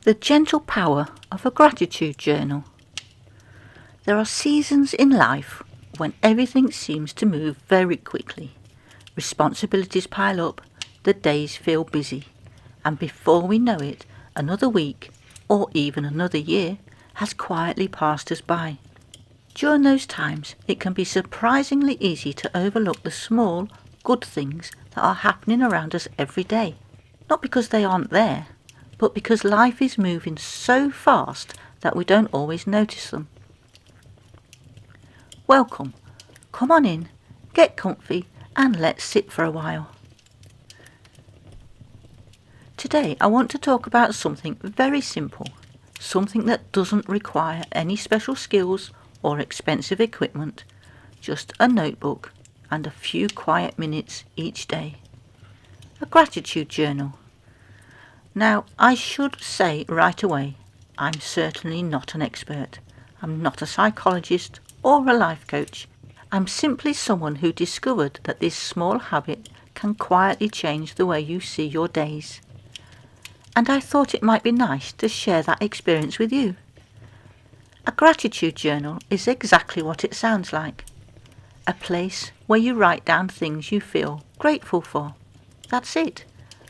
The gentle power of a gratitude journal. There are seasons in life when everything seems to move very quickly. Responsibilities pile up, the days feel busy, and before we know it, another week, or even another year, has quietly passed us by. During those times, it can be surprisingly easy to overlook the small, good things that are happening around us every day. Not because they aren't there, but because life is moving so fast that we don't always notice them. Welcome. Come on in, get comfy, and let's sit for a while. Today I want to talk about something very simple, something that doesn't require any special skills or expensive equipment, just a notebook and a few quiet minutes each day. A gratitude journal. Now, I should say right away, I'm certainly not an expert. I'm not a psychologist or a life coach. I'm simply someone who discovered that this small habit can quietly change the way you see your days. And I thought it might be nice to share that experience with you. A gratitude journal is exactly what it sounds like. A place where you write down things you feel grateful for. That's it.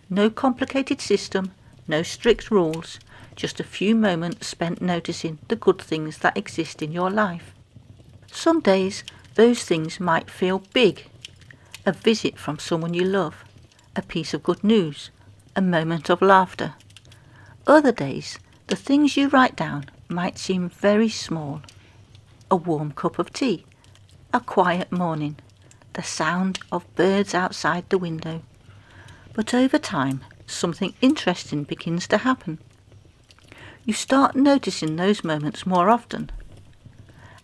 No complicated system, no strict rules, just a few moments spent noticing the good things that exist in your life. Some days, those things might feel big. A visit from someone you love, a piece of good news, a moment of laughter. Other days, the things you write down might seem very small. A warm cup of tea, a quiet morning, the sound of birds outside the window. But over time, something interesting begins to happen. You start noticing those moments more often.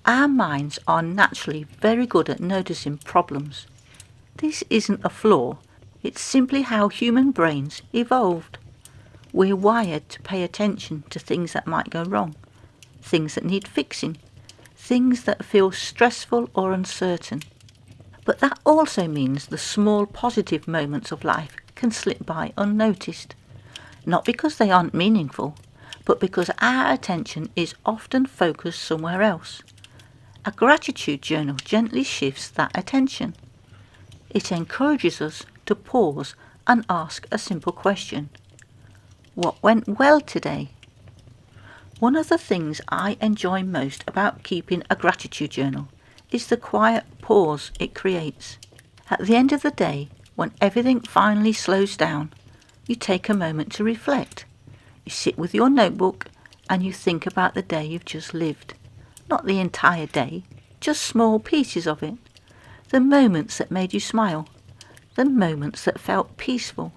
Our minds are naturally very good at noticing problems. This isn't a flaw, it's simply how human brains evolved. We're wired to pay attention to things that might go wrong, things that need fixing, things that feel stressful or uncertain. But that also means the small positive moments of life can slip by unnoticed, not because they aren't meaningful, but because our attention is often focused somewhere else. A gratitude journal gently shifts that attention. It encourages us to pause and ask a simple question. What went well today? One of the things I enjoy most about keeping a gratitude journal is the quiet pause it creates. At the end of the day, when everything finally slows down, you take a moment to reflect. You sit with your notebook and you think about the day you've just lived. Not the entire day, just small pieces of it. The moments that made you smile. The moments that felt peaceful.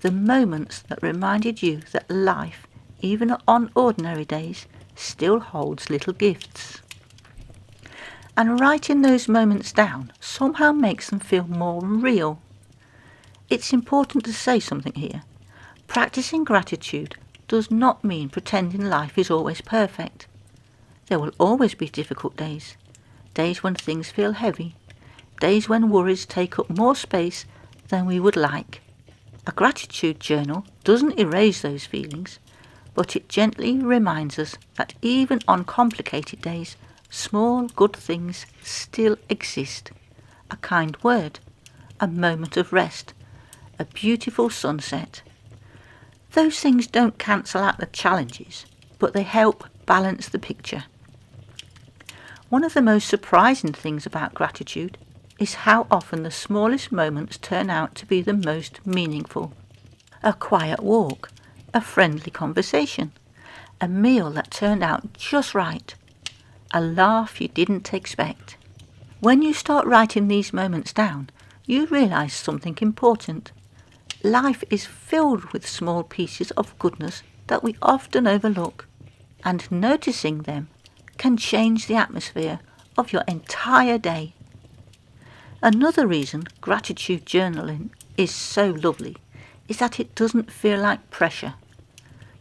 The moments that reminded you that life, even on ordinary days, still holds little gifts. And writing those moments down somehow makes them feel more real. It's important to say something here. Practicing gratitude does not mean pretending life is always perfect. There will always be difficult days, days when things feel heavy, days when worries take up more space than we would like. A gratitude journal doesn't erase those feelings, but it gently reminds us that even on complicated days, small good things still exist. A kind word, a moment of rest, a beautiful sunset. Those things don't cancel out the challenges, but they help balance the picture. One of the most surprising things about gratitude is how often the smallest moments turn out to be the most meaningful. A quiet walk, a friendly conversation, a meal that turned out just right, a laugh you didn't expect. When you start writing these moments down, you realise something important. Life is filled with small pieces of goodness that we often overlook, and noticing them can change the atmosphere of your entire day. Another reason gratitude journaling is so lovely is that it doesn't feel like pressure.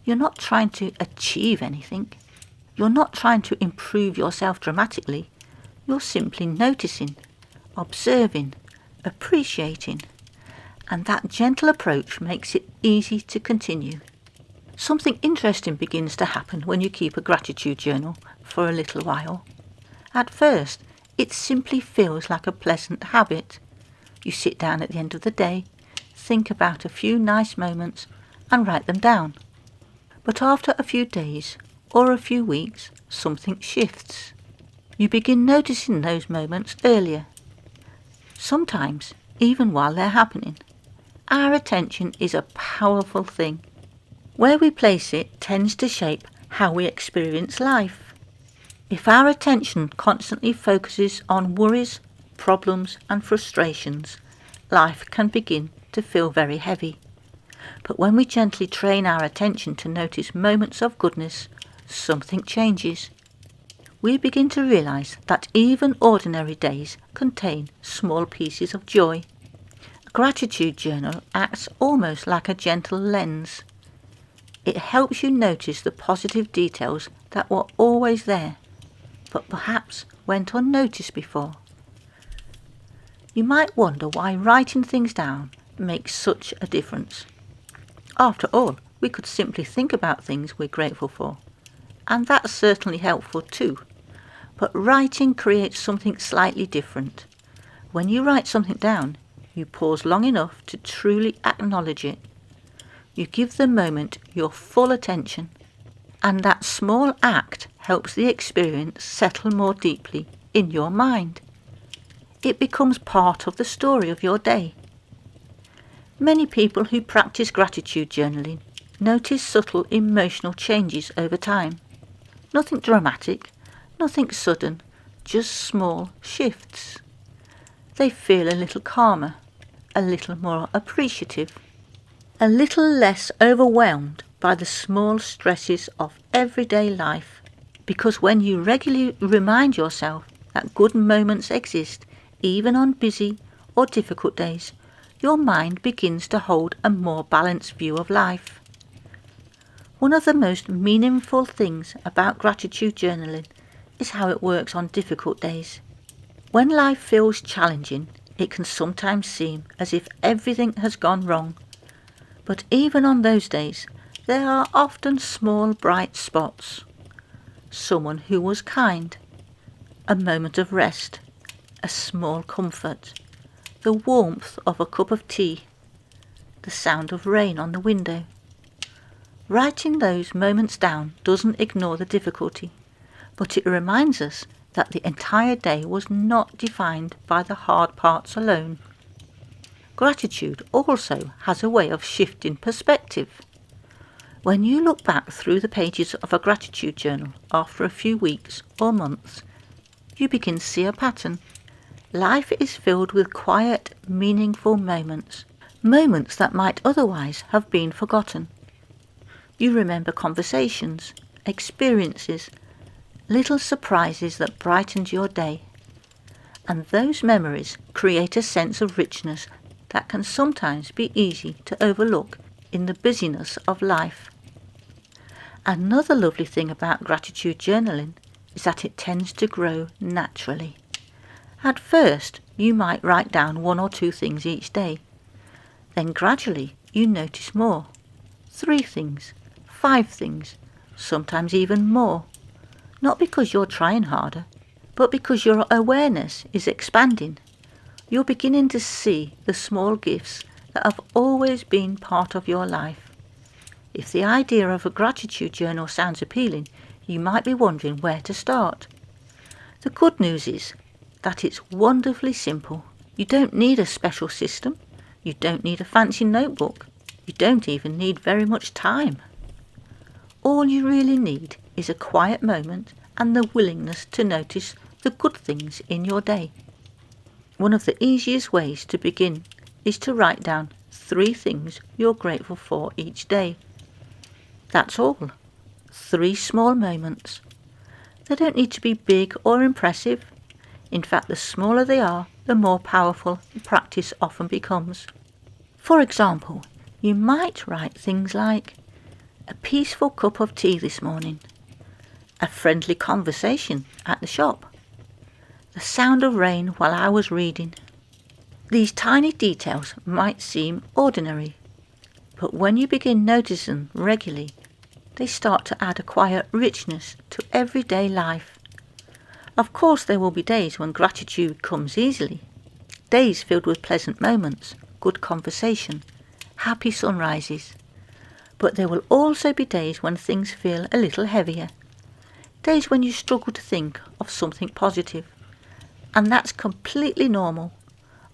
You're not trying to achieve anything. You're not trying to improve yourself dramatically. You're simply noticing, observing, appreciating. And that gentle approach makes it easy to continue. Something interesting begins to happen when you keep a gratitude journal for a little while. At first, it simply feels like a pleasant habit. You sit down at the end of the day, think about a few nice moments and write them down. But after a few days or a few weeks, something shifts. You begin noticing those moments earlier. Sometimes, even while they're happening. Our attention is a powerful thing. Where we place it tends to shape how we experience life. If our attention constantly focuses on worries, problems and frustrations, life can begin to feel very heavy. But when we gently train our attention to notice moments of goodness, something changes. We begin to realise that even ordinary days contain small pieces of joy. A gratitude journal acts almost like a gentle lens. It helps you notice the positive details that were always there, but perhaps went unnoticed before. You might wonder why writing things down makes such a difference. After all, we could simply think about things we're grateful for, and that's certainly helpful too. But writing creates something slightly different. When you write something down, you pause long enough to truly acknowledge it. You give the moment your full attention, and that small act helps the experience settle more deeply in your mind. It becomes part of the story of your day. Many people who practice gratitude journaling notice subtle emotional changes over time. Nothing dramatic, nothing sudden, just small shifts. They feel a little calmer, a little more appreciative, a little less overwhelmed by the small stresses of everyday life. Because when you regularly remind yourself that good moments exist, even on busy or difficult days, your mind begins to hold a more balanced view of life. One of the most meaningful things about gratitude journaling is how it works on difficult days. When life feels challenging, it can sometimes seem as if everything has gone wrong. But even on those days, there are often small bright spots. Someone who was kind, a moment of rest, a small comfort, the warmth of a cup of tea, the sound of rain on the window. Writing those moments down doesn't ignore the difficulty, but it reminds us that the entire day was not defined by the hard parts alone. Gratitude also has a way of shifting perspective. When you look back through the pages of a gratitude journal after a few weeks or months, you begin to see a pattern. Life is filled with quiet, meaningful moments that might otherwise have been forgotten. You remember conversations, experiences, little surprises that brightened your day. And those memories create a sense of richness that can sometimes be easy to overlook in the busyness of life. Another lovely thing about gratitude journaling is that it tends to grow naturally. At first, you might write down 1 or 2 things each day. Then gradually you notice more. 3 things, 5 things, sometimes even more. Not because you're trying harder, but because your awareness is expanding. You're beginning to see the small gifts that have always been part of your life. If the idea of a gratitude journal sounds appealing, you might be wondering where to start. The good news is that it's wonderfully simple. You don't need a special system. You don't need a fancy notebook. You don't even need very much time. All you really need is a quiet moment and the willingness to notice the good things in your day. One of the easiest ways to begin is to write down 3 things you're grateful for each day. That's all. 3 small moments. They don't need to be big or impressive. In fact, the smaller they are, the more powerful the practice often becomes. For example, you might write things like, a peaceful cup of tea this morning, a friendly conversation at the shop, the sound of rain while I was reading. These tiny details might seem ordinary, but when you begin noticing them regularly, They start to add a quiet richness to everyday life. Of course, there will be days when gratitude comes easily. Days filled with pleasant moments, good conversation, happy sunrises. But there will also be days when things feel a little heavier. Days when you struggle to think of something positive. And that's completely normal.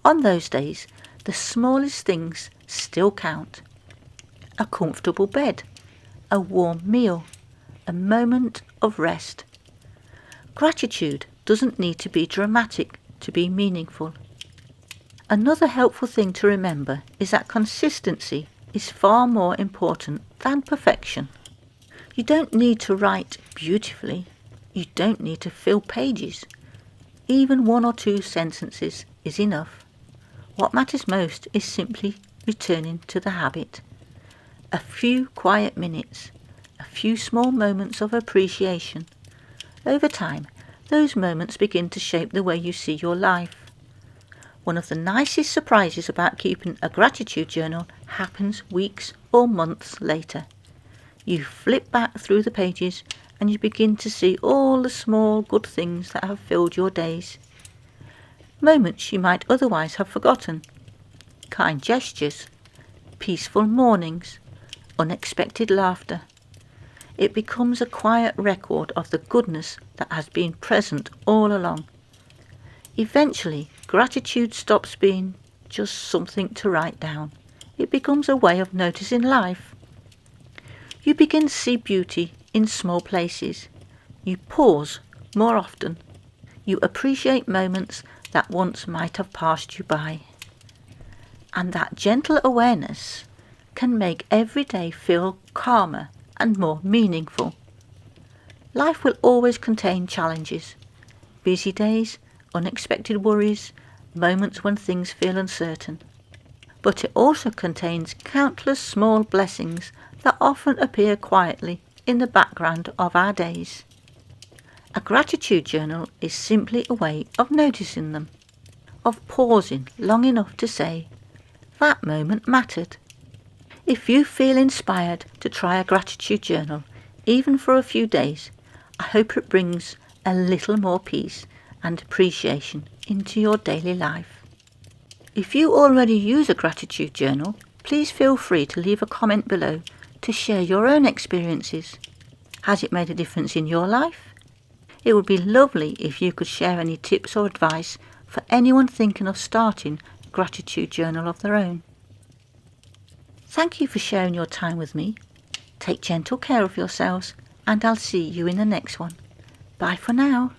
On those days, the smallest things still count. A comfortable bed, a warm meal, a moment of rest. Gratitude doesn't need to be dramatic to be meaningful. Another helpful thing to remember is that consistency is far more important than perfection. You don't need to write beautifully. You don't need to fill pages. Even 1 or 2 sentences is enough. What matters most is simply returning to the habit. A few quiet minutes, a few small moments of appreciation. Over time, those moments begin to shape the way you see your life. One of the nicest surprises about keeping a gratitude journal happens weeks or months later. You flip back through the pages and you begin to see all the small good things that have filled your days. Moments you might otherwise have forgotten. Kind gestures, peaceful mornings, unexpected laughter. It becomes a quiet record of the goodness that has been present all along. Eventually, gratitude stops being just something to write down. It becomes a way of noticing life. You begin to see beauty in small places. You pause more often. You appreciate moments that once might have passed you by. And that gentle awareness can make every day feel calmer and more meaningful. Life will always contain challenges, busy days, unexpected worries, moments when things feel uncertain. But it also contains countless small blessings that often appear quietly in the background of our days. A gratitude journal is simply a way of noticing them, of pausing long enough to say, that moment mattered. If you feel inspired to try a gratitude journal, even for a few days, I hope it brings a little more peace and appreciation into your daily life. If you already use a gratitude journal, please feel free to leave a comment below to share your own experiences. Has it made a difference in your life? It would be lovely if you could share any tips or advice for anyone thinking of starting a gratitude journal of their own. Thank you for sharing your time with me. Take gentle care of yourselves, and I'll see you in the next one. Bye for now.